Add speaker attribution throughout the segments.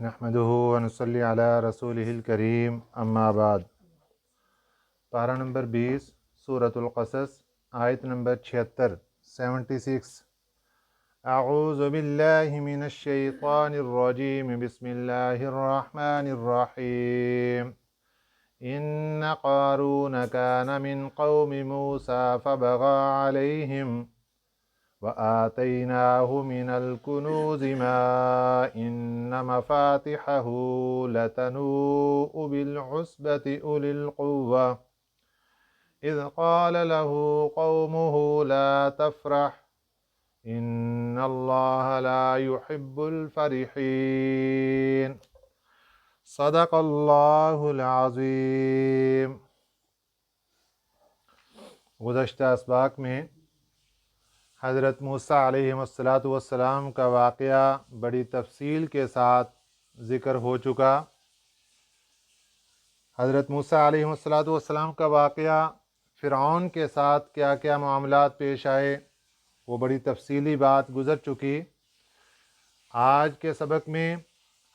Speaker 1: नहमदुहु व नसल्ली अला रसूलिहिल करीम अम्मा बाद। पारा नंबर 20 सूरतुल क़सस आयत नंबर 76 76। अऊज़ु बिल्लाहि मिनश शैतानिर रजीम बिस्मिल्लाहिर रहमानिर रहीम। इन्न क़ारून कान मिन क़ौमि मूसा फ़बग़ा अलैहिम व आतैनाहु मिनल कुनूज़ि मा इन्न मफ़ातिहहु लतनूअ बिल उस्बति उलिल क़ुव्वा इज़ क़ाल लहू क़ौमुहु ला तफ़रह इन्नल्लाह ला युहिब्बुल फ़रिहीन। सदक़ल्लाहुल अज़ीम। गुज़श्ता असबाक़ में हज़रत मूसा अलैहिस्सलातु वस्सलाम का वाक़या बड़ी तफ़सील के साथ ज़िक्र हो चुका। हज़रत मूसा अलैहिस्सलातु वस्सलाम का वाक़या फ़िरऔन के साथ क्या क्या मामलात पेश आए वो बड़ी तफ़सीली बात गुज़र चुकी। आज के सबक में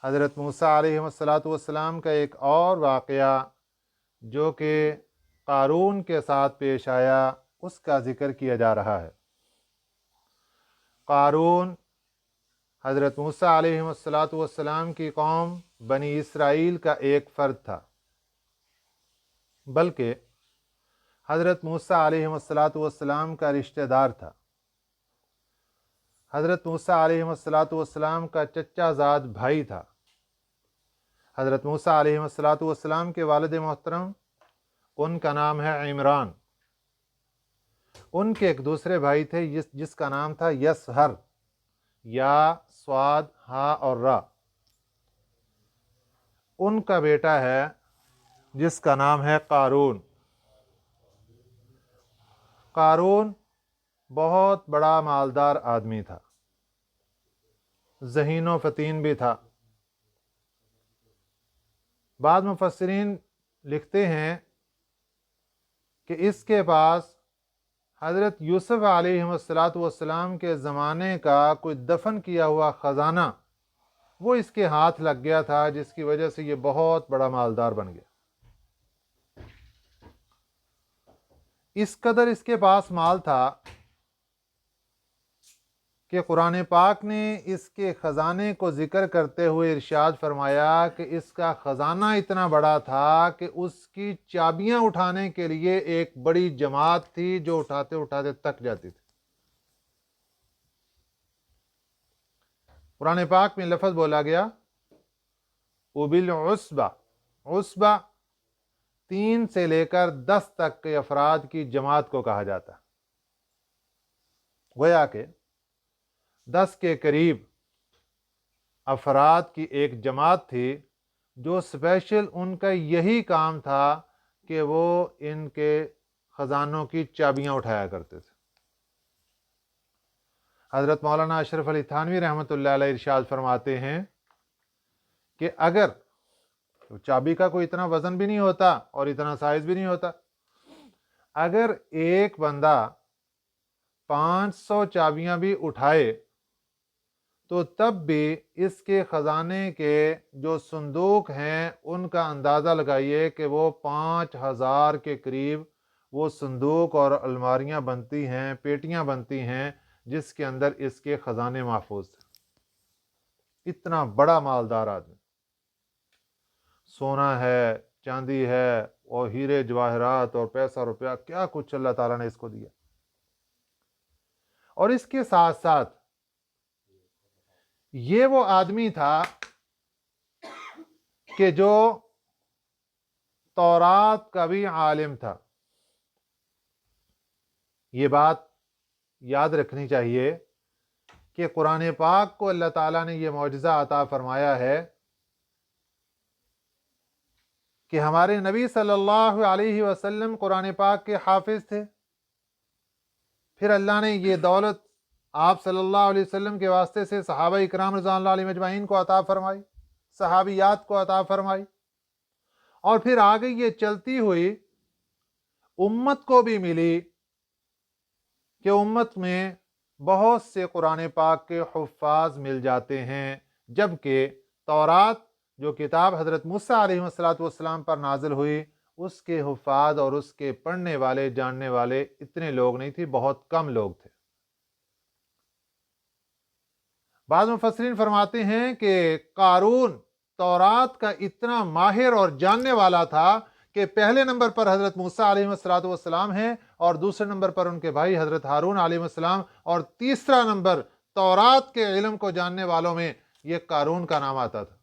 Speaker 1: हज़रत मूसा अलैहिस्सलातु वस्सलाम का एक और वाक़या जो कि क़ारून के साथ पेश आया उसका ज़िक्र किया जा रहा है। क़ारून हज़रत मूसा अलैहिस्सलातु वस्सलाम की कौम बनी इसराइल का एक फ़र्द था, बल्कि हज़रत मूसा अलैहिस्सलातु वस्सलाम का रिश्तेदार था। हज़रत मूसा अलैहिस्सलातु वस्सलाम का चचाज़ाद भाई था। हज़रत मूसा अलैहिस्सलातु वस्सलाम के वालिद मोहतरम उनका नाम है इमरान। उनके एक दूसरे भाई थे जिसका नाम था यसहर, या स्वाद हा और रा। उनका बेटा है जिसका नाम है क़ारून। क़ारून बहुत बड़ा मालदार आदमी था, ज़हीन फ़तीन भी था। बाद मुफस्सिरीन लिखते हैं कि इसके पास हज़रत यूसुफ़ अलैहिस्सलातु वस्सलाम के ज़माने का कोई दफन किया हुआ ख़जाना वो इसके हाथ लग गया था, जिसकी वजह से ये बहुत बड़ा मालदार बन गया। इस कदर इसके पास माल था कि कुरान पाक ने इसके ख़जाने को ज़िक्र करते हुए इरशाद फरमाया कि इसका ख़जाना इतना बड़ा था कि उसकी चाबियां उठाने के लिए एक बड़ी जमात थी जो उठाते उठाते थक जाती थी। कुरान पाक में लफ्ज़ बोला गया उबिल उस्बा। उस्बा 3 से लेकर 10 तक के अफराद की जमात को कहा जाता। गोया के 10 के करीब अफराद की एक जमात थी जो स्पेशल उनका यही काम था कि वो इनके ख़जानों की चाबियां उठाया करते थे। हज़रत मौलाना अशरफ अली थानवी रहमतुल्लाह अलैह इरशाद फरमाते हैं कि अगर तो चाबी का कोई इतना वज़न भी नहीं होता और इतना साइज़ भी नहीं होता, अगर एक बंदा 500 चाबियां भी उठाए तो तब भी इसके ख़जाने के जो संदूक हैं उनका अंदाज़ा लगाइए कि वो 5000 के करीब वो संदूक और अलमारियां बनती हैं, पेटियां बनती हैं जिसके अंदर इसके ख़जाने महफूज थे। इतना बड़ा मालदार आदमी, सोना है, चांदी है और हीरे जवाहरात और पैसा रुपया क्या कुछ अल्लाह ताला ने इसको दिया। और इसके साथ साथ ये वो आदमी था कि जो तौरात का भी आलिम था। ये बात याद रखनी चाहिए कि कुरान पाक को अल्लाह ताला ने ये मौजज़ा अता फरमाया है कि हमारे नबी सल्लल्लाहु अलैहि वसल्लम कुरान पाक के हाफिज थे। फिर अल्लाह ने ये दौलत आप सल्लल्लाहु अलैहि वसल्लम के वास्ते से सहाबा इकराम रज़ियल्लाहु अलैहिम अजमाइन को अता फरमाई, सहाबियात को अता फरमाई, और फिर आगे ये चलती हुई उम्मत को भी मिली कि उम्मत में बहुत से कुरान पाक के हुफ्फाज मिल जाते हैं, जबकि तौरात जो किताब हज़रत मूसा अलैहिस्सलाम पर नाजिल हुई, उसके हुफ़ाज़ और उसके पढ़ने वाले जानने वाले इतने लोग नहीं थे, बहुत कम लोग थे। बाद मुफस्सिरीन फरमाते हैं कि कारून तौरात का इतना माहिर और जानने वाला था कि पहले नंबर पर हज़रत मूसा अलैहिस्सलाम हैं और दूसरे नंबर पर उनके भाई हज़रत हारून अलैहिस्सलाम, और तीसरा नंबर तौरात के इल्म को जानने वालों में ये कारून का नाम आता था।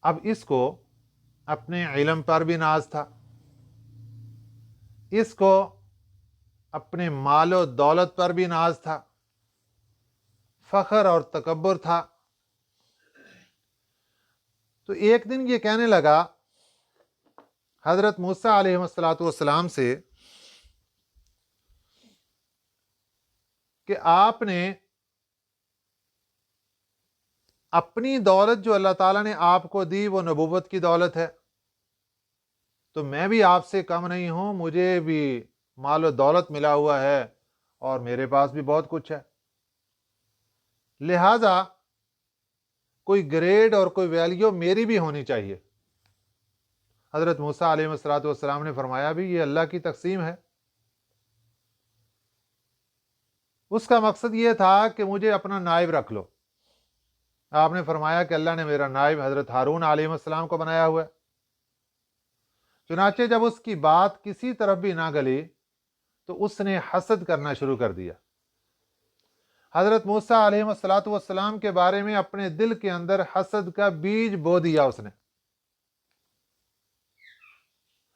Speaker 1: अब इसको अपने इल्म पर भी नाज था, इसको अपने मालो दौलत पर भी नाज था, फख्र और तकब्बुर था। तो एक दिन ये कहने लगा हज़रत मूसा अलैहिस्सलाम से कि आपने अपनी दौलत जो अल्लाह ताला ने आपको दी वो नबूवत की दौलत है, तो मैं भी आपसे कम नहीं हूं, मुझे भी माल और दौलत मिला हुआ है और मेरे पास भी बहुत कुछ है, लिहाजा कोई ग्रेड और कोई वैल्यू मेरी भी होनी चाहिए। हज़रत मूसा अलैहिस्सलाम ने फरमाया भी ये अल्लाह की तकसीम है। उसका मकसद ये था कि मुझे अपना नाइब रख लो। आपने फरमाया कि अल्लाह ने मेरा नाइब हज़रत हारून अलैहिस्सलाम को बनाया हुआ है। चुनाचे जब उसकी बात किसी तरफ भी ना गली तो उसने हसद करना शुरू कर दिया। हज़रत मूसा अलैहिस्सलाम के बारे में अपने दिल के अंदर हसद का बीज बो दिया उसने।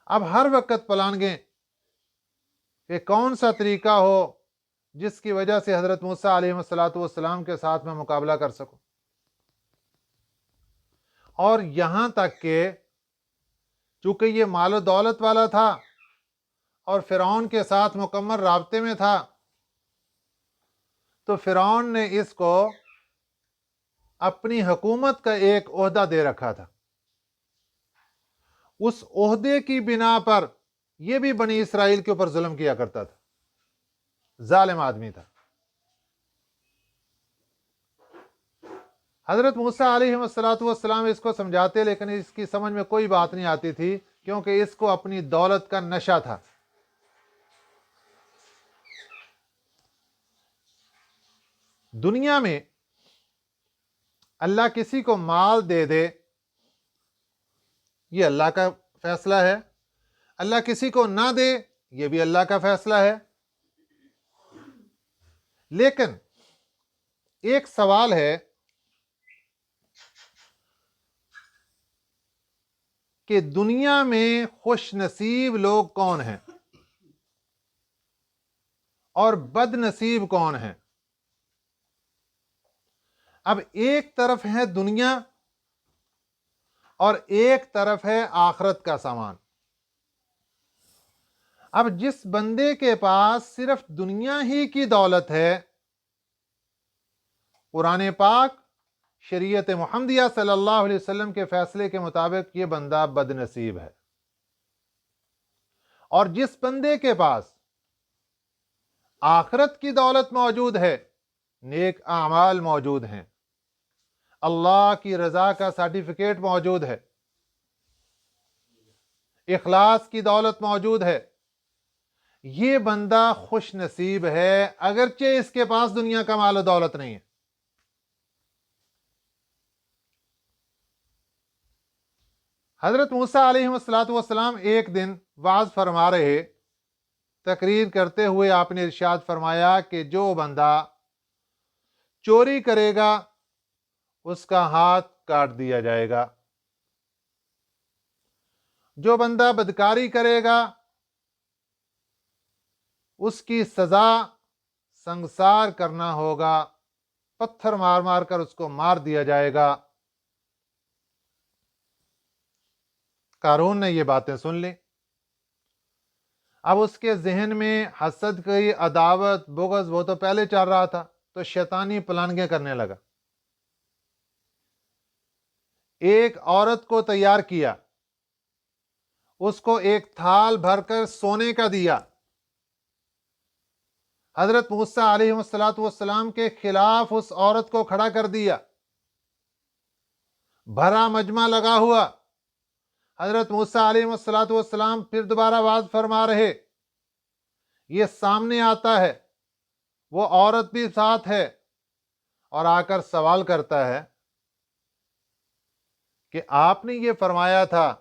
Speaker 1: अब हर वक्त पलानगे कि कौन सा तरीका हो जिसकी वजह से हज़रत मूसा अलैहिस्सलाम के साथ में मुकाबला कर सकूं, और यहां तक कि चूंकि ये मालो दौलत वाला था और फिरौन के साथ मुकम्मल राब्ते में था, तो फिरौन ने इसको अपनी हुकूमत का एक ओहदा दे रखा था। उस ओहदे की बिना पर यह भी बनी इसराइल के ऊपर जुल्म किया करता था, जालिम आदमी था। हज़रत मूसा अलैहिस्सलाम इसको समझाते, लेकिन इसकी समझ में कोई बात नहीं आती थी, क्योंकि इसको अपनी दौलत का नशा था। दुनिया में अल्लाह किसी को माल दे दे ये अल्लाह का फैसला है, अल्लाह किसी को ना दे ये भी अल्लाह का फैसला है। लेकिन एक सवाल है कि दुनिया में खुश नसीब लोग कौन हैं और बदनसीब कौन हैं। अब एक तरफ है दुनिया और एक तरफ है आखिरत का सामान। अब जिस बंदे के पास सिर्फ दुनिया ही की दौलत है, कुरान पाक शरीयत मुहम्मदिया सल्लल्लाहु अलैहि वसल्लम के फैसले के मुताबिक ये बंदा बदनसीब है। और जिस बंदे के पास आखिरत की दौलत मौजूद है, नेक आमाल मौजूद हैं, अल्लाह की रजा का सर्टिफिकेट मौजूद है, इखलास की दौलत मौजूद है, ये बंदा खुश नसीब है, अगरचे इसके पास दुनिया का माल दौलत नहीं है। हजरत मूसा अलैहिस्सलाम एक दिन वाज फरमा रहे, तकरीर करते हुए आपने इरशाद फरमाया कि जो बंदा चोरी करेगा उसका हाथ काट दिया जाएगा, जो बंदा बदकारी करेगा उसकी सजा संसार करना होगा, पत्थर मार मार कर उसको मार दिया जाएगा। कारून ने ये बातें सुन ली। अब उसके जहन में हसद की अदावत बुग़्ज़ वो तो पहले चल रहा था, तो शैतानी प्लानिंगें करने लगा। एक औरत को तैयार किया, उसको एक थाल भरकर सोने का दिया, حضرت موسیٰ علیہ السلام کے خلاف اس عورت کو کھڑا کر دیا، بھرا مجمع لگا ہوا۔ حضرت موسیٰ علیہ السلام پھر دوبارہ واز فرما رہے، یہ سامنے آتا ہے، وہ عورت بھی ساتھ ہے، اور آ کر سوال کرتا ہے کہ آپ نے یہ فرمایا تھا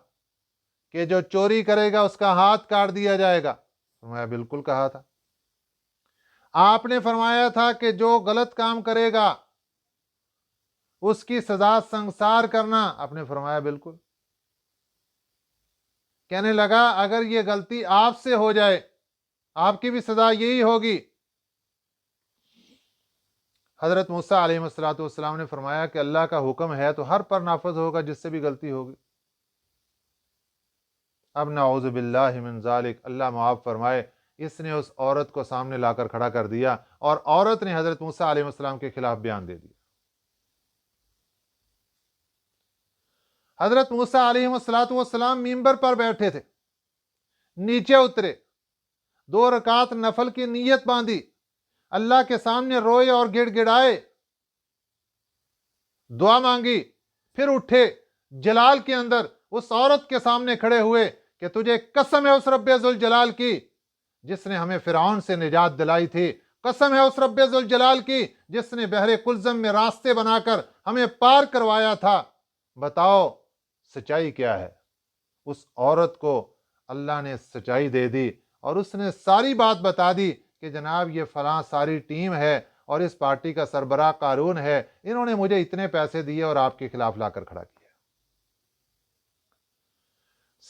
Speaker 1: کہ جو چوری کرے گا اس کا ہاتھ کاٹ دیا جائے گا۔ فرمایا بالکل کہا تھا۔ آپ نے فرمایا تھا کہ جو غلط کام کرے گا اس کی سزا سنگسار کرنا۔ آپ نے فرمایا بالکل۔ کہنے لگا اگر یہ غلطی آپ سے ہو جائے آپ کی بھی سزا یہی ہوگی۔ حضرت موسیٰ علیہ السلام نے فرمایا کہ اللہ کا حکم ہے تو ہر پر نافذ ہوگا جس سے بھی غلطی ہوگی۔ اب نعوذ باللہ من ذالک، اللہ معاف فرمائے، اس نے اس عورت کو سامنے لا کر کھڑا کر دیا اور عورت نے حضرت موسیٰ علیہ السلام کے خلاف بیان دے دیا۔ حضرت موسیٰ علیہ السلام ممبر پر بیٹھے تھے، نیچے اترے، 2 رکعت نفل کی نیت باندھی، اللہ کے سامنے روئے اور گڑ گڑائے، دعا مانگی، پھر اٹھے، جلال کے اندر اس عورت کے سامنے کھڑے ہوئے کہ تجھے قسم ہے اس رب ذوالجلال کی جس نے ہمیں فرعون سے نجات دلائی تھی، قسم ہے اس رب ذوالجلال کی جس نے بحر کلزم میں راستے بنا کر ہمیں پار کروایا تھا، بتاؤ سچائی کیا ہے؟ اس عورت کو اللہ نے سچائی دے دی اور اس نے ساری بات بتا دی کہ جناب یہ فلاں ساری ٹیم ہے اور اس پارٹی کا سربراہ قارون ہے، انہوں نے مجھے اتنے پیسے دیے اور آپ کے خلاف لا کر کھڑا کیا۔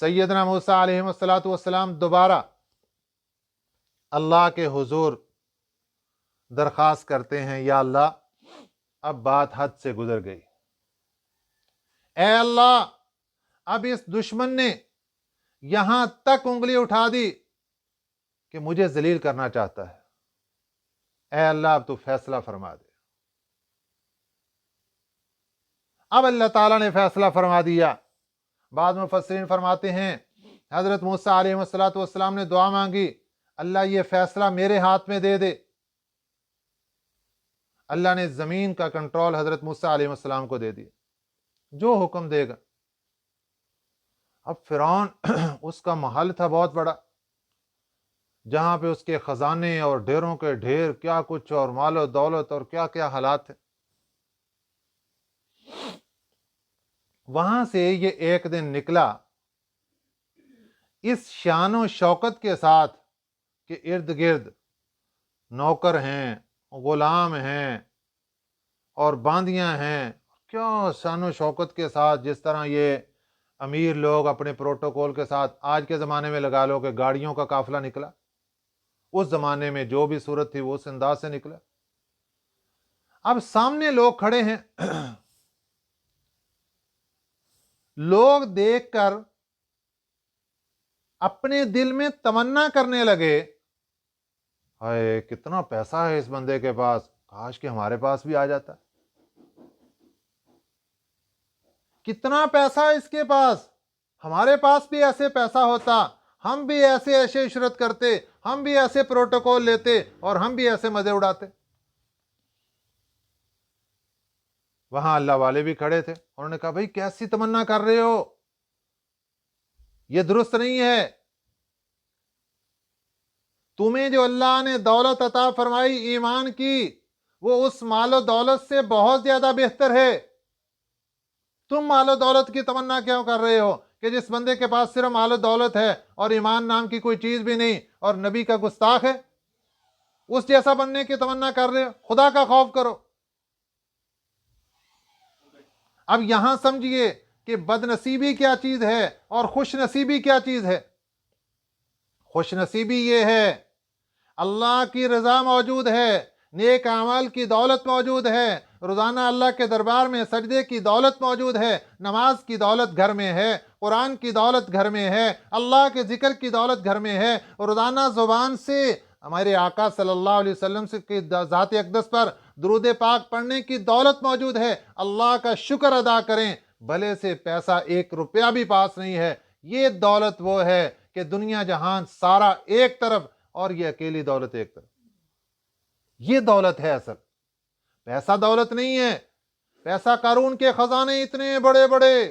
Speaker 1: سیدنا موسیٰ علیہ السلام دوبارہ اللہ کے حضور درخواست کرتے ہیں، یا اللہ اب بات حد سے گزر گئی، اے اللہ اب اس دشمن نے یہاں تک انگلی اٹھا دی کہ مجھے ذلیل کرنا چاہتا ہے، اے اللہ اب تو فیصلہ فرما دے۔ اب اللہ تعالیٰ نے فیصلہ فرما دیا۔ بعض مفسرین فرماتے ہیں حضرت موسیٰ علیہ السلام نے دعا مانگی، اللہ یہ فیصلہ میرے ہاتھ میں دے دے۔ اللہ نے زمین کا کنٹرول حضرت موسیٰ علیہ السلام کو دے دیا، جو حکم دے گا۔ اب فرعون اس کا محل تھا بہت بڑا، جہاں پہ اس کے خزانے اور ڈھیروں کے ڈھیر کیا کچھ اور مال و دولت اور کیا کیا حالات تھے۔ وہاں سے یہ ایک دن نکلا اس شان و شوکت کے ساتھ کہ ارد گرد نوکر ہیں، غلام ہیں اور باندیاں ہیں، کیا شان و شوکت کے ساتھ، جس طرح یہ امیر لوگ اپنے پروٹوکول کے ساتھ آج کے زمانے میں لگا لو کہ گاڑیوں کا قافلہ نکلا، اس زمانے میں جو بھی صورت تھی وہ اس انداز سے نکلا۔ اب سامنے لوگ کھڑے ہیں، لوگ دیکھ کر اپنے دل میں تمنا کرنے لگے، ہائے کتنا پیسہ ہے اس بندے کے پاس، کاش کہ ہمارے پاس بھی آ جاتا، کتنا پیسہ ہے اس کے پاس، ہمارے پاس بھی ایسے پیسہ ہوتا، ہم بھی ایسے ایسے عشرت کرتے، ہم بھی ایسے پروٹوکول لیتے اور ہم بھی ایسے مزے اڑاتے۔ وہاں اللہ والے بھی کھڑے تھے، انہوں نے کہا بھائی کیسی تمنا کر رہے ہو، یہ درست نہیں ہے، تمہیں جو اللہ نے دولت عطا فرمائی ایمان کی، وہ اس مال و دولت سے بہت زیادہ بہتر ہے، تم مال و دولت کی تمنا کیوں کر رہے ہو کہ جس بندے کے پاس صرف مال و دولت ہے اور ایمان نام کی کوئی چیز بھی نہیں اور نبی کا گستاخ ہے، اس جیسا بننے کی تمنا کر رہے ہو، خدا کا خوف کرو۔ اب یہاں سمجھئے کہ بد نصیبی کیا چیز ہے اور خوش نصیبی کیا چیز ہے۔ خوش نصیبی یہ ہے اللہ کی رضا موجود ہے، نیک اعمال کی دولت موجود ہے، روزانہ اللہ کے دربار میں سجدے کی دولت موجود ہے، نماز کی دولت گھر میں ہے، قرآن کی دولت گھر میں ہے، اللہ کے ذکر کی دولت گھر میں ہے، روزانہ زبان سے ہمارے آقا صلی اللہ علیہ وسلم کی ذات اقدس پر درود پاک پڑھنے کی دولت موجود ہے، اللہ کا شکر ادا کریں، بھلے سے پیسہ 1 روپیہ بھی پاس نہیں ہے، یہ دولت وہ ہے کہ دنیا جہان سارا ایک طرف اور یہ اکیلی دولت ایک طرف۔ ये दौलत है असल, पैसा दौलत नहीं है। पैसा कारून के खजाने इतने बड़े बड़े,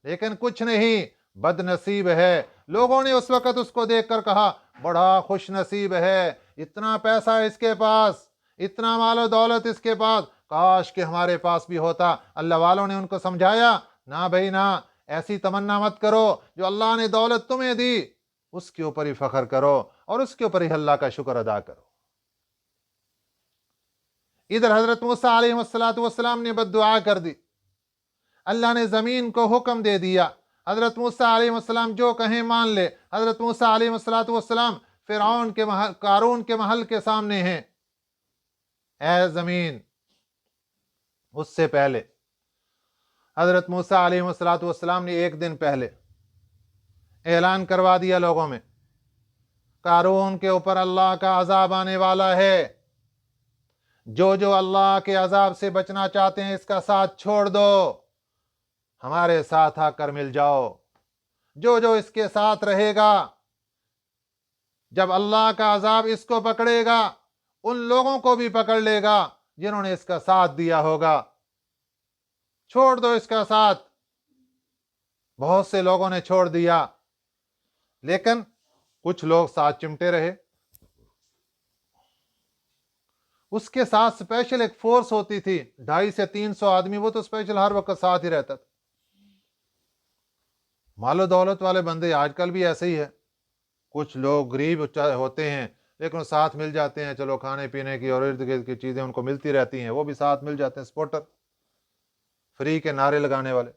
Speaker 1: लेकिन कुछ नहीं, बदनसीब है। लोगों ने उस वक्त उसको देखकर कहा बड़ा खुश नसीब है, इतना पैसा है इसके पास, इतना मालो दौलत इसके पास, काश कि हमारे पास भी होता। अल्लाह वालों ने उनको समझाया, ना भाई ना, ऐसी तमन्ना मत करो, जो अल्लाह ने दौलत तुम्हें दी उसके ऊपर ही फख्र करो और उसके ऊपर ही अल्लाह का शुक्र अदा करो। इधर हजरत मूसा अलैहिस्सलाम ने बद्दुआ कर दी, अल्लाह ने जमीन को हुक्म दे दिया, हजरत मूसा अलैहिस्सलाम जो कहें मान ले। हजरत मूसा अलैहिस्सलाम फिरौन के महल, कारून के महल के सामने हैं। ऐ जमीन, उससे पहले हजरत मूसा अलैहिस्सलाम ने एक दिन पहले ऐलान करवा दिया लोगों में, कारून के ऊपर अल्लाह का अजाब आने वाला है। जो जो अल्लाह के अजाब से बचना चाहते हैं इसका साथ छोड़ दो, हमारे साथ आकर मिल जाओ। जो जो इसके साथ रहेगा, जब अल्लाह का अजाब इसको पकड़ेगा उन लोगों को भी पकड़ लेगा जिन्होंने इसका साथ दिया होगा। छोड़ दो इसका साथ। बहुत से लोगों ने छोड़ दिया, लेकिन कुछ लोग साथ चिमटे रहे। उसके साथ स्पेशल एक फोर्स होती थी, 250 से 300 आदमी, वो तो स्पेशल हर वक्त साथ ही रहता था। मालो दौलत वाले बंदे आजकल भी ऐसे ही है, कुछ लोग गरीब होते हैं लेकिन साथ मिल जाते हैं, चलो खाने पीने की और इर्द गिर्द की चीजें उनको मिलती रहती हैं, वो भी साथ मिल जाते हैं। सपोर्टर, फ्री के नारे लगाने वाले।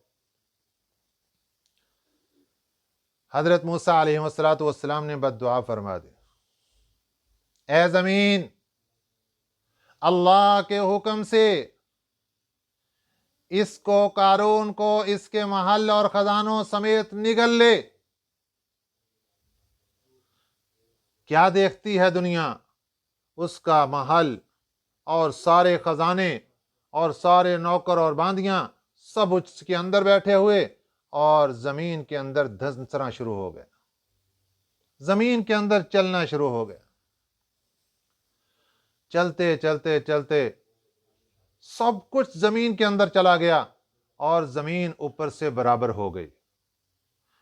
Speaker 1: हजरत मूसा अलैहिस्सलाम ने बद्दुआ फरमा दी, ए जमीन, अल्लाह के हुक्म से इसको, कारून को, इसके महल और खजानों समेत निगल ले। क्या देखती है दुनिया? उसका महल और सारे खजाने और सारे नौकर और बांदियां सब उसके अंदर बैठे हुए, और जमीन के अंदर धंसना शुरू हो गया, जमीन के अंदर चलना शुरू हो गया। चलते चलते चलते सब कुछ जमीन के अंदर चला गया और जमीन ऊपर से बराबर हो गई।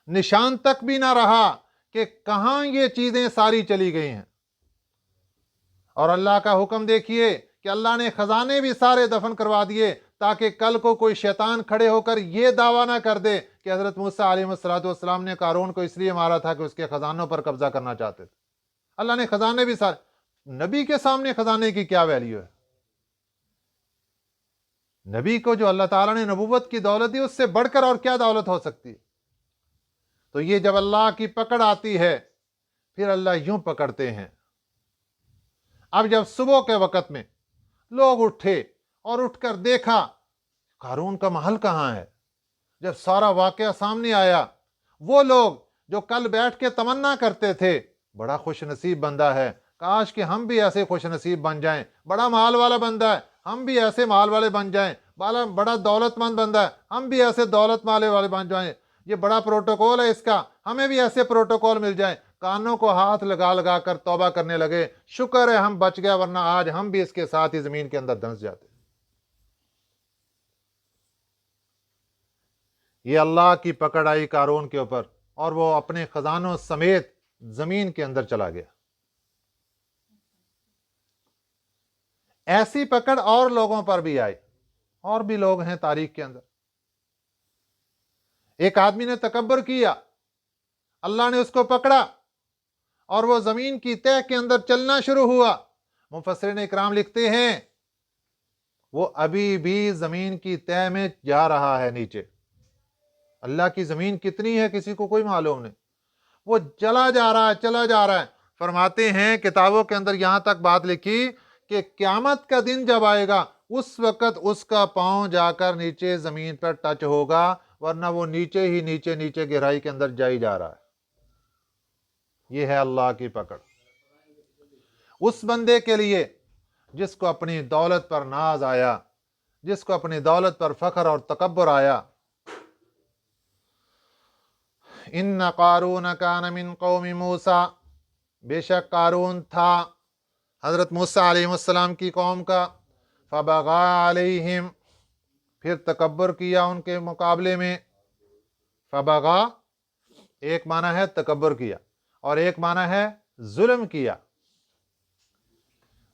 Speaker 1: निशान तक भी ना रहा कि कहां ये चीजें सारी चली गई हैं। और अल्लाह का हुक्म देखिए कि अल्लाह ने खजाने भी सारे दफन करवा दिए, ताकि कल को कोई शैतान खड़े होकर यह दावा ना कर दे कि हजरत मूसा अलैहिस्सलाम ने कारून को इसलिए मारा था कि उसके खजानों पर कब्जा करना चाहते थे। अल्लाह ने खजाने भी सारे, नबी के सामने खजाने की क्या वैल्यू है? नबी को जो अल्लाह ताला ने नबूवत की दौलत दी, उससे बढ़कर और क्या दौलत हो सकती है? तो ये जब अल्लाह की पकड़ आती है, फिर अल्लाह यूं पकड़ते हैं। अब जब सुबह के वक्त में लोग उठे और उठकर देखा कारून का महल कहां है, जब सारा वाकया सामने आया, वो लोग जो कल बैठ के तमन्ना करते थे, बड़ा खुश नसीब बंदा है, काश कि हम भी ऐसे खुश नसीब बन जाएं, बड़ा माल वाला बंदा है, हम भी ऐसे माल वाले बन जाएं, बड़ा दौलतमंद बंदा है, हम भी ऐसे दौलत माले वाले बन जाएं, ये बड़ा प्रोटोकॉल है इसका, हमें भी ऐसे प्रोटोकॉल मिल जाएं। कानों को हाथ लगा लगा कर तौबा करने लगे, शुक्र है हम बच गया, वरना आज हम भी इसके साथ ही जमीन के अंदर धंस जाते। ये अल्लाह की पकड़ आई कारून के ऊपर और वो अपने खजानों समेत जमीन के अंदर चला गया। ऐसी पकड़ और लोगों पर भी आई, और भी लोग हैं तारीख के अंदर। एक आदमी ने तकब्बर किया, अल्लाह ने उसको पकड़ा और वो जमीन की तह के अंदर चलना शुरू हुआ। मुफस्सिरीन इकराम लिखते हैं वो अभी भी जमीन की तह में जा रहा है नीचे। अल्लाह की जमीन कितनी है किसी को कोई मालूम नहीं, वो चला जा रहा है, चला जा रहा है। फरमाते हैं किताबों के अंदर यहां तक बात लिखी कि क़यामत का दिन जब आएगा उस वक्त उसका पांव जाकर नीचे जमीन पर टच होगा, वरना वो नीचे ही नीचे नीचे गहराई के अंदर जा ही जा रहा है। ये है अल्लाह की पकड़ उस बंदे के लिए जिसको अपनी दौलत पर नाज आया, जिसको अपनी दौलत पर फख्र और तकब्बुर आया। इन्ना कारून कान मिन कौमी मूसा, बेशक कारून था حضرت موسیٰ علیہ السلام کی قوم کا، فبغا علیہم، پھر تکبر کیا ان کے مقابلے میں. فبغا ایک معنی ہے تکبر کیا اور ایک معنی ہے ظلم کیا.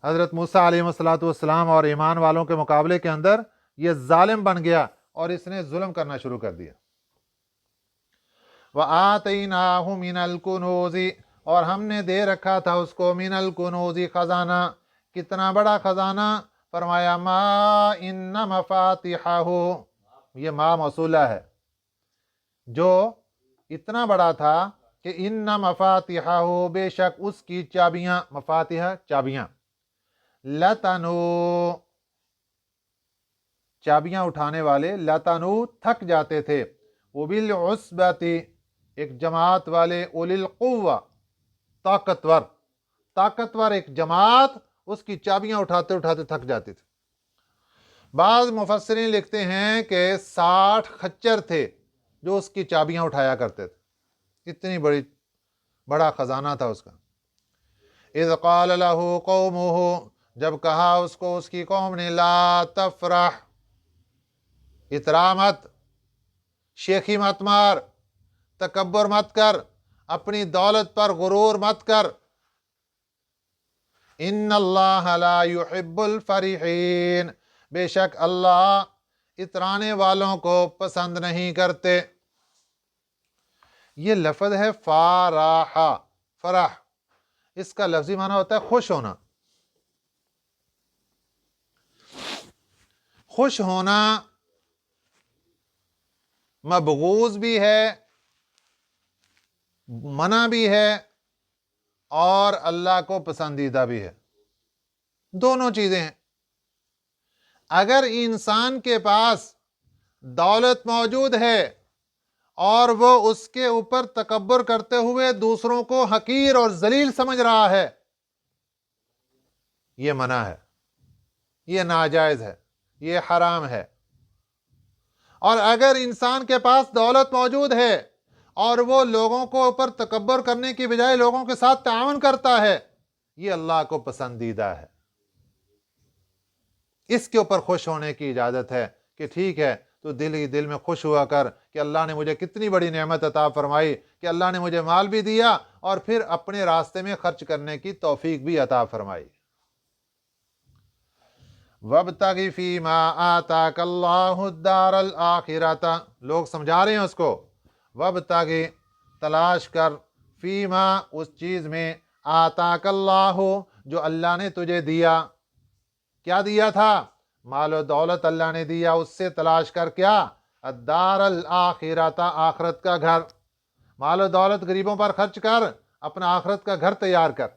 Speaker 1: حضرت موسیٰ علیہ السلام اور ایمان والوں کے مقابلے کے اندر یہ ظالم بن گیا اور اس نے ظلم کرنا شروع کر دیا. وَآتَيْنَاهُ مِنَ الْكُنُوزِ، اور ہم نے دے رکھا تھا اس کو من الکنوز، خزانہ. کتنا بڑا خزانہ؟ فرمایا ما ان مفاتحہ، یہ ما موصولہ ہے، جو اتنا بڑا تھا کہ ان مفاتحہ، بے شک اس کی چابیاں، مفاتحہ چابیاں، لتنو چابیاں اٹھانے والے، لتنو تھک جاتے تھے، وبالعصبۃ ایک جماعت والے، اولی القوہ طاقتور ایک جماعت اس کی چابیاں اٹھاتے اٹھاتے تھک جاتی تھی. بعض مفسرین لکھتے ہیں کہ 60 خچر تھے جو اس کی چابیاں اٹھایا کرتے تھے، اتنی بڑا خزانہ تھا اس کا. اذ قال له قومه، جب کہا اس کو اس کی قوم نے، لا تفرح، اترا مت، شیخی مت مار، تکبر مت کر، اپنی دولت پر غرور مت کر. ان اللہ لا يحب الفرحین، بے شک اللہ اترانے والوں کو پسند نہیں کرتے. یہ لفظ ہے فارح، فرح، اس کا لفظی معنی ہوتا ہے خوش ہونا. خوش ہونا مبغوض بھی ہے، منع بھی ہے، اور اللہ کو پسندیدہ بھی ہے. دونوں چیزیں ہیں. اگر انسان کے پاس دولت موجود ہے اور وہ اس کے اوپر تکبر کرتے ہوئے دوسروں کو حقیر اور ذلیل سمجھ رہا ہے، یہ منع ہے، یہ ناجائز ہے، یہ حرام ہے. اور اگر انسان کے پاس دولت موجود ہے اور وہ لوگوں کو اوپر تکبر کرنے کی بجائے لوگوں کے ساتھ تعاون کرتا ہے، یہ اللہ کو پسندیدہ ہے. اس کے اوپر خوش ہونے کی اجازت ہے کہ ٹھیک ہے، تو دل ہی دل میں خوش ہوا کر کہ اللہ نے مجھے کتنی بڑی نعمت عطا فرمائی کہ اللہ نے مجھے مال بھی دیا اور پھر اپنے راستے میں خرچ کرنے کی توفیق بھی عطا فرمائی. وَابْتَغِ فِي مَا آتَاكَ اللَّهُ الدَّارَ الْآخِرَةَ، لوگ سمجھا رہے ہیں اس کو. وَابْتَغِ تلاش کر، فی ما اس چیز میں، آتاک اللہ جو اللہ نے تجھے دیا. کیا دیا تھا؟ مال و دولت اللہ نے دیا، اس سے تلاش کر کیا؟ الدار الآخرۃ، آخرت کا گھر. مال و دولت غریبوں پر خرچ کر، اپنا آخرت کا گھر تیار کر،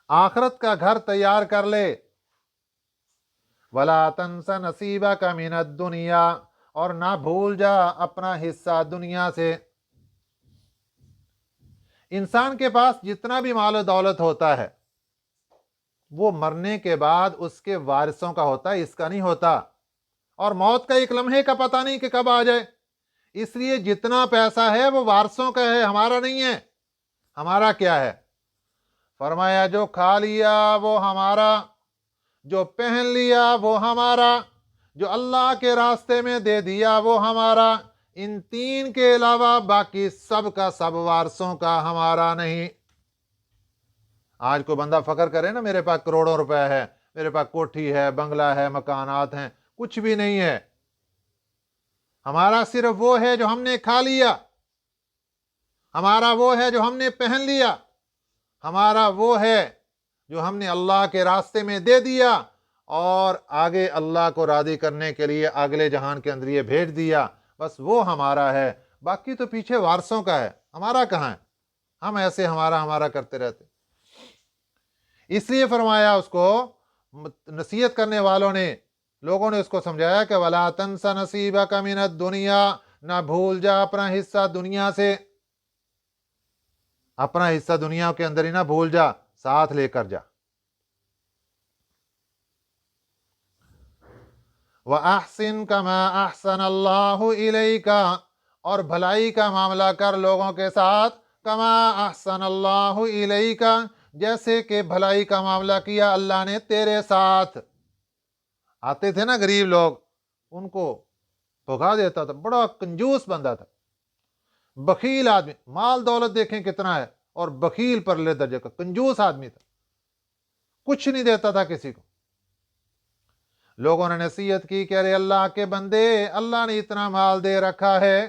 Speaker 1: آخرت کا گھر تیار کر لے. وَلَا تَنْسَ نَصِيبَكَ مِنَ الدُّنْيَا، اور نہ بھول جا اپنا حصہ دنیا سے. انسان کے پاس جتنا بھی مال و دولت ہوتا ہے وہ مرنے کے بعد اس کے وارثوں کا ہوتا ہے، اس کا نہیں ہوتا. اور موت کا ایک لمحے کا پتہ نہیں کہ کب آ جائے، اس لیے جتنا پیسہ ہے وہ وارثوں کا ہے، ہمارا نہیں ہے. ہمارا کیا ہے؟ فرمایا جو کھا لیا وہ ہمارا، جو پہن لیا وہ ہمارا، جو اللہ کے راستے میں دے دیا وہ ہمارا. ان تین کے علاوہ باقی سب کا سب وارثوں کا، ہمارا نہیں. آج کوئی بندہ فخر کرے نا میرے پاس کروڑوں روپے ہے، میرے پاس کوٹھی ہے، بنگلہ ہے، مکانات ہیں، کچھ بھی نہیں ہے. ہمارا صرف وہ ہے جو ہم نے کھا لیا، ہمارا وہ ہے جو ہم نے پہن لیا، ہمارا وہ ہے جو ہم نے اللہ کے راستے میں دے دیا اور آگے اللہ کو راضی کرنے کے لیے اگلے جہان کے اندر یہ بھیج دیا. بس وہ ہمارا ہے، باقی تو پیچھے وارثوں کا ہے، ہمارا کہاں ہے؟ ہم ایسے ہمارا ہمارا کرتے رہتے. اس لیے فرمایا اس کو نصیحت کرنے والوں نے، لوگوں نے اس کو سمجھایا کہ وَلَا تَنْسَ نَصِيبَكَ مِنَ الدُّنْيَا، نہ بھول جا اپنا حصہ دنیا سے، اپنا حصہ دنیا کے اندر ہی نہ بھول جا، ساتھ لے کر جا. وَأَحْسِن كَمَا أَحْسَنَ اللَّهُ إِلَيْكَ، اور بھلائی کا معاملہ کر لوگوں کے ساتھ، كَمَا أَحْسَنَ اللَّهُ إِلَيْكَ، جیسے کہ بھلائی کا معاملہ کیا اللہ نے تیرے ساتھ. آتے تھے نا غریب لوگ، ان کو بھگا دیتا تھا. بڑا کنجوس بندہ تھا، بخیل آدمی. مال دولت دیکھیں کتنا ہے، اور بخیل پرلے درجے کا کنجوس آدمی تھا، کچھ نہیں دیتا تھا کسی کو. لوگوں نے نصیحت کی کہ ارے اللہ کے بندے، اللہ نے اتنا مال دے رکھا ہے،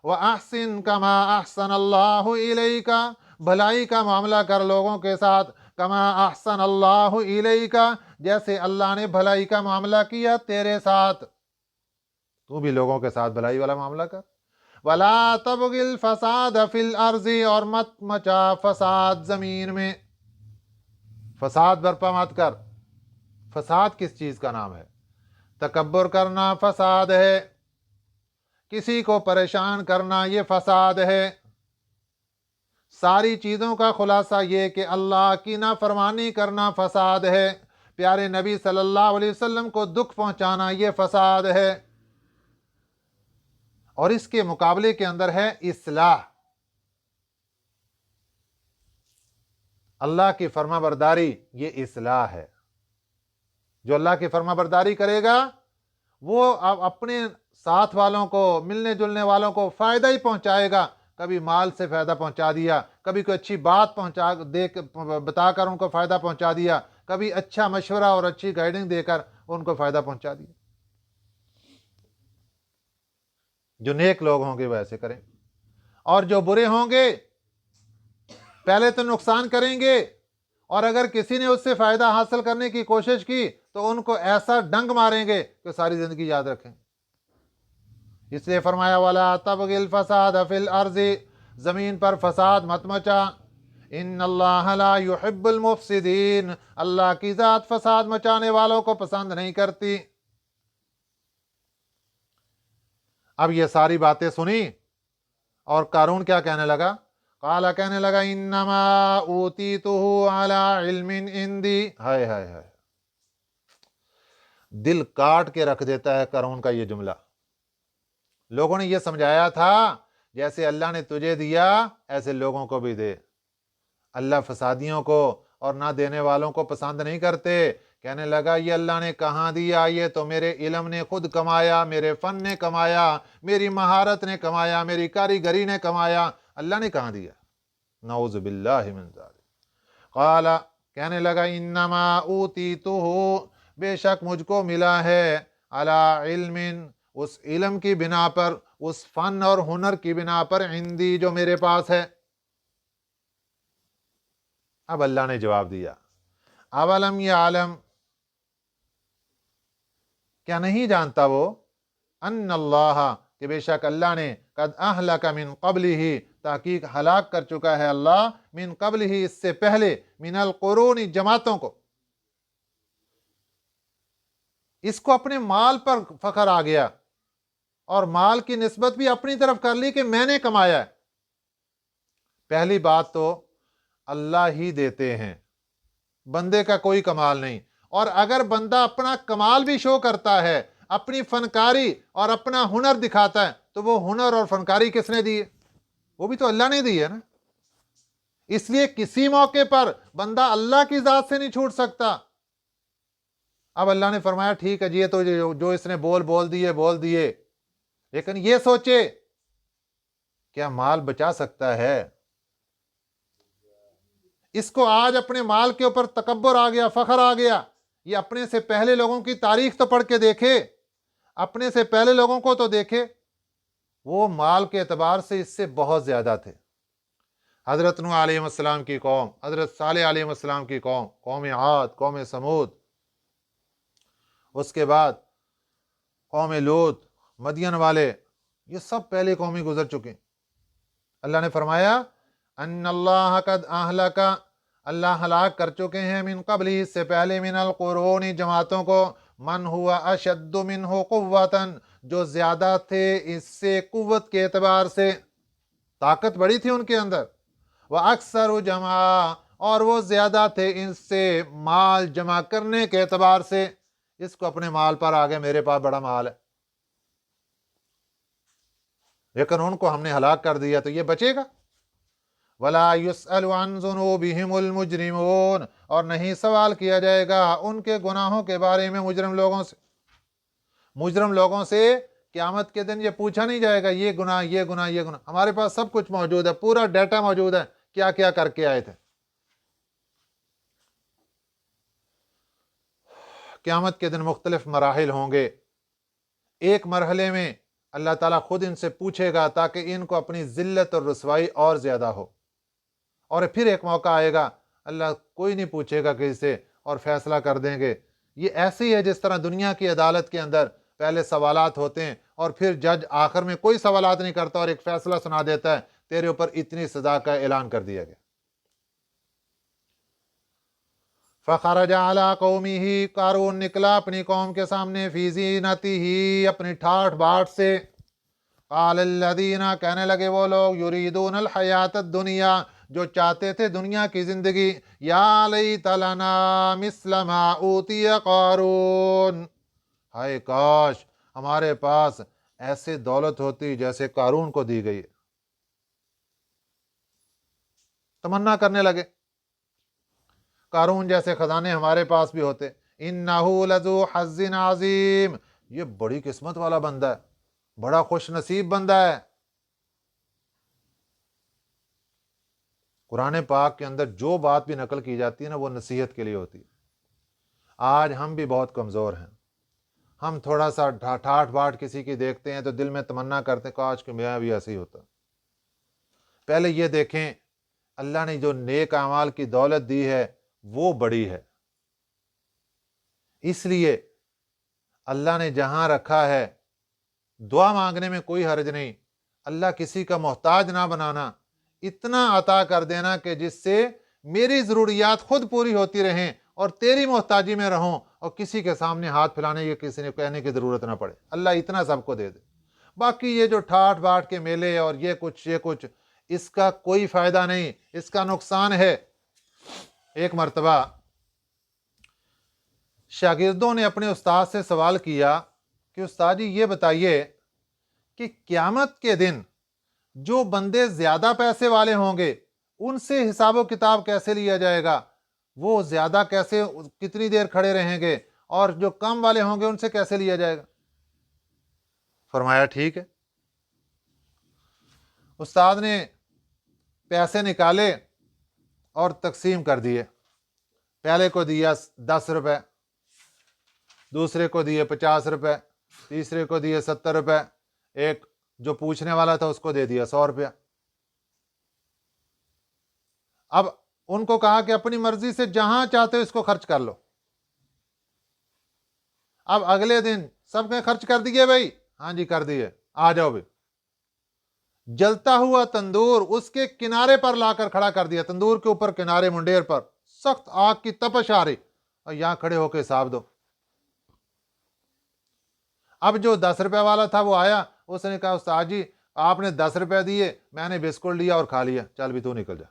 Speaker 1: وَأَحْسِن كَمَا أَحْسَنَ اللَّهُ إِلَيْكَ، بھلائی کا معاملہ کر لوگوں کے ساتھ، کما احسن اللہ الیک، جیسے اللہ نے بھلائی کا معاملہ کیا تیرے ساتھ، تو بھی لوگوں کے ساتھ بھلائی والا معاملہ کر. وَلَا تَبْغِ الْفَسَادَ فِي الْأَرْضِ، اور مت مچا فساد زمین میں، فساد برپا مت کر. فساد کس چیز کا نام ہے؟ تکبر کرنا فساد ہے، کسی کو پریشان کرنا یہ فساد ہے. ساری چیزوں کا خلاصہ یہ کہ اللہ کی نافرمانی کرنا فساد ہے، پیارے نبی صلی اللہ علیہ وسلم کو دکھ پہنچانا یہ فساد ہے. اور اس کے مقابلے کے اندر ہے اصلاح، اللہ کی فرما برداری، یہ اصلاح ہے. جو اللہ کی فرما برداری کرے گا وہ اپنے ساتھ والوں کو، ملنے جلنے والوں کو فائدہ ہی پہنچائے گا. کبھی مال سے فائدہ پہنچا دیا، کبھی کوئی اچھی بات بتا کر ان کو فائدہ پہنچا دیا، کبھی اچھا مشورہ اور اچھی گائیڈنگ دے کر ان کو فائدہ پہنچا دیا. جو نیک لوگ ہوں گے وہ ایسے کریں، اور جو برے ہوں گے پہلے تو نقصان کریں گے، اور اگر کسی نے اس سے فائدہ حاصل کرنے کی کوشش کی تو ان کو ایسا ڈنگ ماریں گے کہ ساری زندگی یاد رکھیں. اس لیے فرمایا وَلَا تَبْغِ الْفَسَادَ فِي الْأَرْضِ، زمین پر فساد مت مچا. ان اللہ لا يحب المفسدین، اللہ کی ذات فساد مچانے والوں کو پسند نہیں کرتی. اب یہ ساری باتیں سنی اور قارون کیا کہنے لگا؟ قال، کہنے لگا انما اوتیتہ علی علم عندی. ہائے ہائے ہائے، دل کاٹ کے رکھ دیتا ہے قارون کا یہ جملہ. لوگوں نے یہ سمجھایا تھا جیسے اللہ نے تجھے دیا ایسے لوگوں کو بھی دے. اللہ فسادیوں کو اور نہ دینے والوں کو پسند نہیں کرتے. کہنے لگا یہ اللہ نے کہاں دیا، یہ تو میرے علم نے خود کمایا، میرے فن نے کمایا، میری مہارت نے کمایا، میری کاریگری نے کمایا. اللہ نے کہاں دیا؟ نعوذ باللہ من ذالک. قال، کہنے لگا انما اوتیتہ، بے شک مجھ کو ملا ہے، علی علم، اس علم کی بنا پر، اس فن اور ہنر کی بنا پر، عندی جو میرے پاس ہے. اب اللہ نے جواب دیا، اولم یعلم، کیا نہیں جانتا وہ، ان اللہ، کہ بے شک اللہ نے، قد اہلک من قبلہ، تحقیق ہلاک کر چکا ہے اللہ، من قبلہ، اس سے پہلے، من القرون، جماعتوں کو. اس کو اپنے مال پر فخر آ گیا، اور مال کی نسبت بھی اپنی طرف کر لی کہ میں نے کمایا ہے. پہلی بات تو اللہ ہی دیتے ہیں، بندے کا کوئی کمال نہیں. اور اگر بندہ اپنا کمال بھی شو کرتا ہے، اپنی فنکاری اور اپنا ہنر دکھاتا ہے، تو وہ ہنر اور فنکاری کس نے دی ہے؟ وہ بھی تو اللہ نے دی ہے نا. اس لیے کسی موقع پر بندہ اللہ کی ذات سے نہیں چھوٹ سکتا. اب اللہ نے فرمایا ٹھیک ہے جی، یہ تو جو اس نے بول دیے، لیکن یہ سوچے کیا مال بچا سکتا ہے؟ اس کو آج اپنے مال کے اوپر تکبر آ گیا، فخر آ گیا. یہ اپنے سے پہلے لوگوں کی تاریخ تو پڑھ کے دیکھے، اپنے سے پہلے لوگوں کو تو دیکھے، وہ مال کے اعتبار سے اس سے بہت زیادہ تھے. حضرت نوح علیہ السلام کی قوم، حضرت صالح علیہ السلام کی قوم، قوم عاد، قوم سمود، اس کے بعد قوم لوط، مدین والے، یہ سب پہلے قومی گزر چکے. اللہ نے فرمایا ان اللہ قد اہلک، اللہ ہلاک کر چکے ہیں، من قبل، اس سے پہلے، من القرون، جماعتوں کو، من ہوا اشد منہ قوتا، جو زیادہ تھے اس سے قوت کے اعتبار سے، طاقت بڑی تھی ان کے اندر، وَأَكْثَرُ جَمْعًا، اور وہ زیادہ تھے ان سے مال جمع کرنے کے اعتبار سے. اس کو اپنے مال پر آگے، میرے پاس بڑا مال ہے، لیکن ان کو ہم نے ہلاک کر دیا تو یہ بچے گا؟ वला युसअलु अन ज़ुनूबिहिमुल मुजरिमून, और नहीं सवाल किया जाएगा उनके गुनाहों के बारे में मुजरिम लोगों से। मुजरिम लोगों से क़यामत के दिन ये पूछा नहीं जाएगा ये गुनाह ये गुनाह ये गुनाह। हमारे पास सब कुछ मौजूद है, पूरा डाटा मौजूद है, क्या क्या करके आए थे। क़यामत के दिन मुख्तलिफ मराहिल होंगे। एक मरहले में अल्लाह ताला खुद इनसे पूछेगा ताकि इनको अपनी जिल्लत और रुसवाई और ज़्यादा हो, और फिर एक मौका आएगा अल्लाह कोई नहीं पूछेगा किसी से और फैसला कर देंगे। ये ऐसे ही है जिस तरह दुनिया की अदालत के अंदर पहले सवालात होते हैं और फिर जज आखिर में कोई सवालात नहीं करता और एक फैसला सुना देता है, तेरे ऊपर इतनी सजा का ऐलान कर दिया गया। फ़खरज अला कौमिही, कारून निकला अपनी कौम के सामने, फी ज़ीनतिही, अपनी ठाठ बाट से। क़ालल्लज़ीना, कहने लगे वो लोग, युरीदूनल हयातद दुनिया, जो चाहते थे दुनिया की जिंदगी, या लैत लना मिस्ल मा ऊतिय कारून, हाय काश हमारे पास ऐसे दौलत होती जैसे कारून को दी गई। तमन्ना करने लगे कारून जैसे खजाने हमारे पास भी होते। इन्नहु लज़ू हज़्ज़िन अज़ीम, ये बड़ी किस्मत वाला बंदा है, बड़ा खुश नसीब बंदा है। कुरान पाक के अंदर जो बात भी नकल की जाती है ना, वो नसीहत के लिए होती है। आज हम भी बहुत कमज़ोर हैं, हम थोड़ा सा ठाठ बाट किसी की देखते हैं तो दिल में तमन्ना करते हैं काश कि मैं भी ऐसे ही होता। पहले ये देखें अल्लाह ने जो नेक अमाल की दौलत दी है वो बड़ी है, इसलिए अल्लाह ने जहां रखा है दुआ मांगने में कोई हर्ज नहीं। अल्लाह किसी का मोहताज ना बनाना, इतना अता कर देना कि जिससे मेरी ज़रूरियात खुद पूरी होती रहें और तेरी मोहताजी में रहूं और किसी के सामने हाथ फैलाने या किसी ने कहने की ज़रूरत ना पड़े। अल्लाह इतना सबको दे दे। बाकी ये जो ठाठ बाट के मेले और ये कुछ इसका कोई फ़ायदा नहीं, इसका नुकसान है। एक मर्तबा शागिर्दों ने अपने उस्ताद से सवाल किया कि उस्ताद जी ये बताइए कि क़यामत के दिन जो बंदे ज़्यादा पैसे वाले होंगे उनसे हिसाब किताब कैसे लिया जाएगा, वो ज़्यादा कैसे कितनी देर खड़े रहेंगे, और जो कम वाले होंगे उनसे कैसे लिया जाएगा। फरमाया ठीक है। उस्ताद ने पैसे निकाले और तकसीम कर दिए। पहले को दिया 10 रुपए, दूसरे को दिए 50 रुपए, तीसरे को दिए 70 रुपए, एक जो पूछने वाला था उसको दे दिया 100 रुपया। अब उनको कहा कि अपनी मर्जी से जहां चाहते हो इसको खर्च कर लो। अब अगले दिन सबने खर्च कर दिए भाई, हाँ जी कर दिए, आ जाओ भी। जलता हुआ तंदूर उसके किनारे पर लाकर खड़ा कर दिया, तंदूर के ऊपर किनारे मुंडेर पर सख्त आग की तपश आ रही, और यहां खड़े होकर हिसाब दो। अब जो 10 रुपए वाला था वो आया, उसने कहा उस्ताद जी आपने 10 रुपए दिए, मैंने बिस्कुट लिया और खा लिया, चल भी तू निकल जा।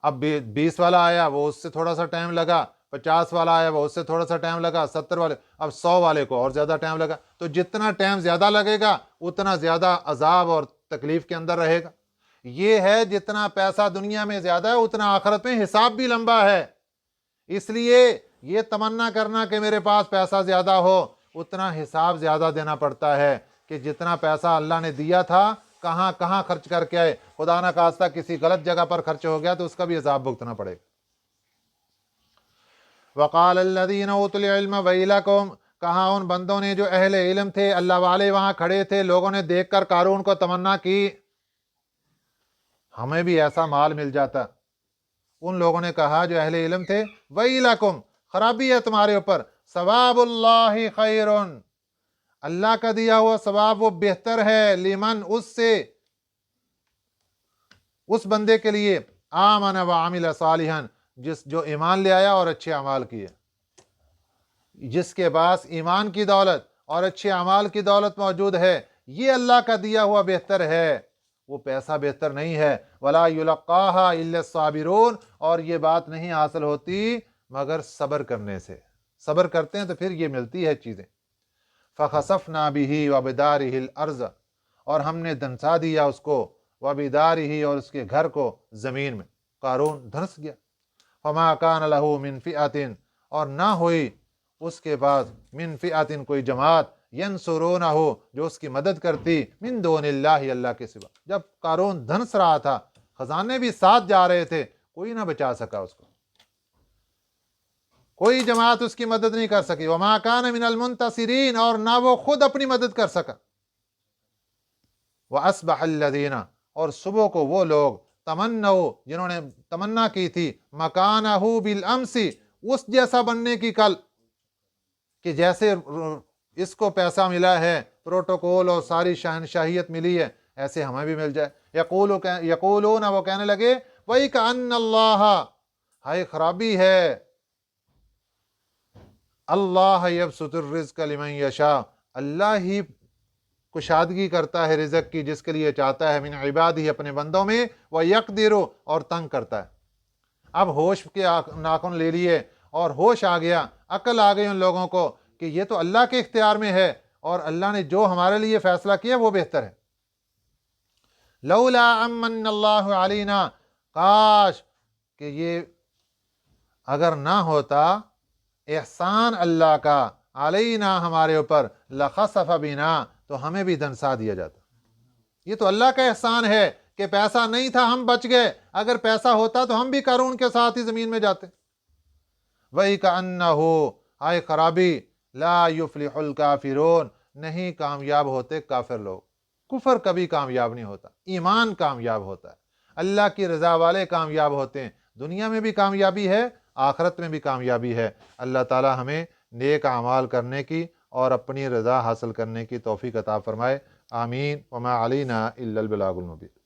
Speaker 1: अब 20 वाला आया, वो उससे थोड़ा सा टाइम लगा, 50 वाला आया, वो उससे थोड़ा सा टाइम लगा, 70 वाले, अब 100 वाले को और ज्यादा टाइम लगा। तो जितना टाइम ज्यादा लगेगा उतना ज्यादा अजाब और तकलीफ के अंदर रहेगा। ये है जितना पैसा दुनिया में ज्यादा है उतना आखिरत में हिसाब भी लंबा है। इसलिए ये तमन्ना करना कि मेरे पास पैसा ज्यादा हो, उतना हिसाब ज्यादा देना पड़ता है कि जितना पैसा अल्लाह ने दिया था कहां कहां खर्च करके आए। खुदा ना खास्ता किसी गलत जगह पर खर्च हो गया तो उसका भी हिसाब भुगतना पड़ेगा। वक़ाल अल्लज़ीना उतुल इल्म वैलकुम, कहा उन बंदों ने जो अहले इल्म थे, अल्लाह वाले वहां खड़े थे, लोगों ने देखकर कारून को तमन्ना की हमें भी ऐसा माल मिल जाता। उन लोगों ने कहा जो अहले इल्म थे, वैलकुम, खराबी है तुम्हारे ऊपर, सवाबुल्लाहि खैरुन, अल्लाह का दिया हुआ सवाब वो बेहतर है, लिमन, उससे, उस बंदे के लिए, आमन व आमिल सालिहन, जो ईमान ले आया और अच्छे अमाल किए। जिसके पास ईमान की दौलत और अच्छे अमाल की दौलत मौजूद है, ये अल्लाह का दिया हुआ बेहतर है, वो पैसा बेहतर नहीं है। वला युलक्काहा इल्ला साबिरून, और ये बात नहीं हासिल होती मगर सब्र करने से। सब्र करते हैं तो फिर ये मिलती है चीज़ें। फ़खसफ़ना बिही व बिदारिहिल अर्ज़, और हमने धंसा दिया उसको وبدارہ اور اس کے گھر کو زمین میں. قارون دھنس گیا. فما کان لہ من فئۃ اور نہ ہوئی اس کے بعد من فئۃ کوئی جماعت ینصرونہ جو اس کی مدد کرتی من دون اللہ اللہ کے سوا. جب قارون دھنس رہا تھا خزانے بھی ساتھ جا رہے تھے کوئی نہ بچا سکا اس کو, کوئی جماعت اس کی مدد نہیں کر سکی. وما کان من المنتصرین اور نہ وہ خود اپنی مدد کر سکا. وَأَصْبَحَ الَّذِينَ اور صبح کو وہ لوگ تمنوا جنہوں نے تمنا کی تھی مکانہ بالامس اس جیسا بننے کی کل, کہ جیسے اس کو پیسہ ملا ہے, پروٹوکول اور ساری شہنشاہیت ملی ہے, ایسے ہمیں بھی مل جائے. یقولون وہ کہنے لگے وَإِكَأَنَّ اللَّهَ ہائے خرابی ہے, اللہ یبسط الرزق لمن یشاء اللہ ہی کشادگی کرتا ہے رزق کی جس کے لیے چاہتا ہے, من عبادہ اپنے بندوں میں, وَيَقْدِرُ اور تنگ کرتا ہے. اب ہوش کے ناخن لے لیے اور ہوش آ گیا, عقل آ گئی ان لوگوں کو کہ یہ تو اللہ کے اختیار میں ہے اور اللہ نے جو ہمارے لیے فیصلہ کیا وہ بہتر ہے. لولا امن اللہ علینا کاش کہ یہ اگر نہ ہوتا احسان اللہ کا علینا ہمارے اوپر لخسف بنا تو ہمیں بھی دنسا دیا جاتا. یہ تو اللہ کا احسان ہے کہ پیسہ نہیں تھا ہم بچ گئے, اگر پیسہ ہوتا تو ہم بھی قارون کے ساتھ ہی زمین میں جاتے. وَإِكَأَنَّهُ آئے خرابی لا یفلح الکافرون نہیں کامیاب ہوتے کافر لوگ. کفر کبھی کامیاب نہیں ہوتا, ایمان کامیاب ہوتا ہے. اللہ کی رضا والے کامیاب ہوتے ہیں, دنیا میں بھی کامیابی ہے آخرت میں بھی کامیابی ہے. اللہ تعالی ہمیں نیک اعمال کرنے کی اور اپنی رضا حاصل کرنے کی توفیق عطا فرمائے. آمین. وما علینا الا البلاغ المبین.